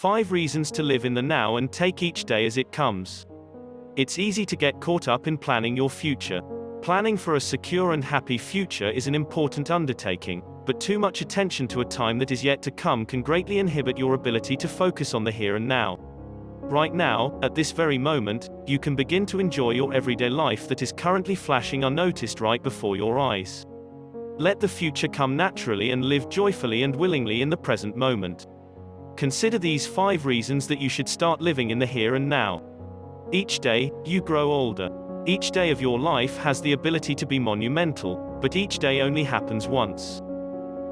5 reasons to live in the now and take each day as it comes. It's easy to get caught up in planning your future. Planning for a secure and happy future is an important undertaking, but too much attention to a time that is yet to come can greatly inhibit your ability to focus on the here and now. Right now, at this very moment, you can begin to enjoy your everyday life that is currently flashing unnoticed right before your eyes. Let the future come naturally and live joyfully and willingly in the present moment. Consider these 5 reasons that you should start living in the here and now. Each day, you grow older. Each day of your life has the ability to be monumental, but each day only happens once.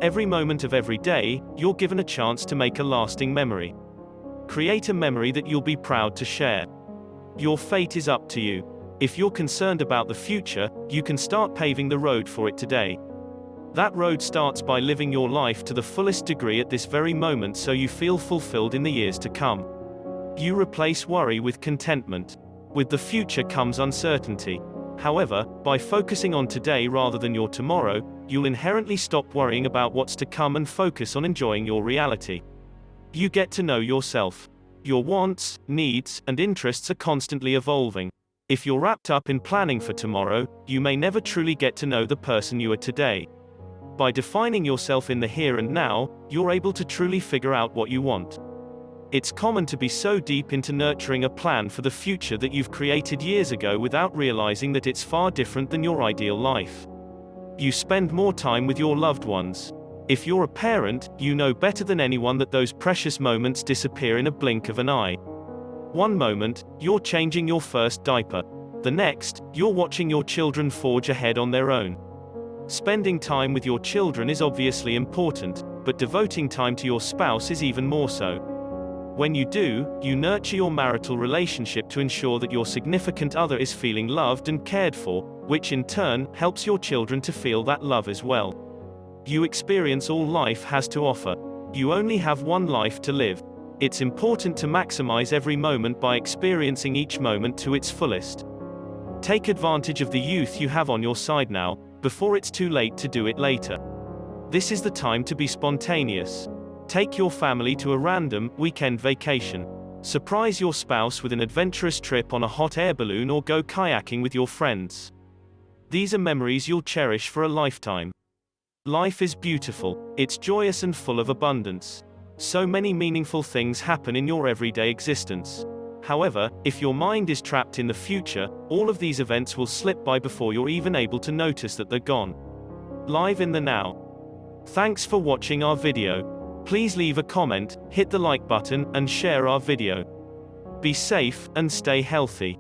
Every moment of every day, you're given a chance to make a lasting memory. Create a memory that you'll be proud to share. Your fate is up to you. If you're concerned about the future, you can start paving the road for it today. That road starts by living your life to the fullest degree at this very moment so you feel fulfilled in the years to come. You replace worry with contentment. With the future comes uncertainty. However, by focusing on today rather than your tomorrow, you'll inherently stop worrying about what's to come and focus on enjoying your reality. You get to know yourself. Your wants, needs, and interests are constantly evolving. If you're wrapped up in planning for tomorrow, you may never truly get to know the person you are today. By defining yourself in the here and now, you're able to truly figure out what you want. It's common to be so deep into nurturing a plan for the future that you've created years ago without realizing that it's far different than your ideal life. You spend more time with your loved ones. If you're a parent, you know better than anyone that those precious moments disappear in a blink of an eye. One moment, you're changing your first diaper. The next, you're watching your children forge ahead on their own. Spending time with your children is obviously important, but devoting time to your spouse is even more so. When you do, you nurture your marital relationship to ensure that your significant other is feeling loved and cared for, which in turn helps your children to feel that love as well. You experience all life has to offer. You only have one life to live. It's important to maximize every moment by experiencing each moment to its fullest. Take advantage of the youth you have on your side now, before it's too late to do it later. This is the time to be spontaneous. Take your family to a random, weekend vacation. Surprise your spouse with an adventurous trip on a hot air balloon or go kayaking with your friends. These are memories you'll cherish for a lifetime. Life is beautiful, it's joyous and full of abundance. So many meaningful things happen in your everyday existence. However, if your mind is trapped in the future, all of these events will slip by before you're even able to notice that they're gone. Live in the now. Thanks for watching our video. Please leave a comment, hit the like button, and share our video. Be safe, and stay healthy.